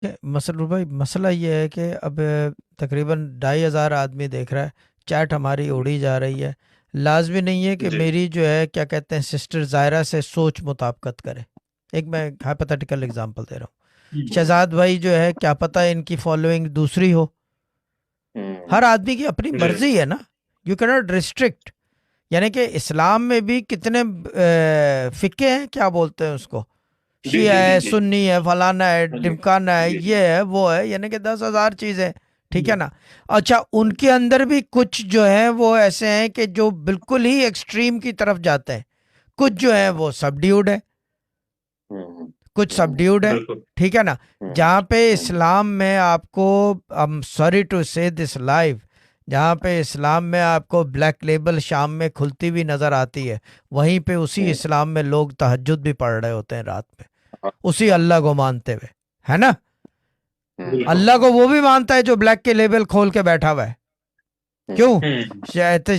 مسرور بھائی مسئلہ یہ ہے کہ اب تقریباً 2,500 آدمی دیکھ رہا ہے، چیٹ ہماری اڑی جا رہی ہے، لازمی نہیں ہے کہ جی میری جو ہے کیا کہتے ہیں سسٹر ظاہرہ سے سوچ مطابقت کرے. ایک میں ہائپوتھیٹیکل اگزامپل دے رہا ہوں، شہزاد بھائی جو ہے کیا پتہ ان کی فالوئنگ دوسری ہو. ہر آدمی کی اپنی جی مرضی ہے نا، یو کی ناٹ ریسٹرکٹ. یعنی کہ اسلام میں بھی کتنے فقے ہیں، کیا بولتے ہیں اس کو، جی شیعہ جی جی ہے، جی سنی ہے، فلانا ہے، ہاں جی ڈمکانا ہے، جی یہ ہے وہ ہے، یعنی کہ 10,000 چیزیں. ٹھیک ہے نا. اچھا ان ہوں، کے اندر بھی کچھ جو ہیں وہ ایسے ہیں کہ جو بالکل ہی ایکسٹریم کی طرف جاتے ہیں، کچھ جو ہیں وہ سب ڈیوڈ ہے، ہوں، کچھ سب ڈیوڈ ہے. بالکل. ٹھیک ہے نا. ہوں، جہاں پہ ہوں، اسلام میں آپ کو سوری ٹو سے دس لائف، جہاں پہ اسلام میں آپ کو بلیک لیبل شام میں کھلتی ہوئی نظر آتی ہے، وہیں پہ اسی ہوں، اسلام میں لوگ تہجد بھی پڑھ رہے ہوتے ہیں رات میں، ہاں، اسی ہاں، اللہ کو مانتے ہوئے، ہے نا. بالکل. اللہ کو وہ بھی مانتا ہے جو بلیک کے لیبل کھول کے بیٹھا ہوا ہے. ہوں، کیوں؟ ہوں. شاید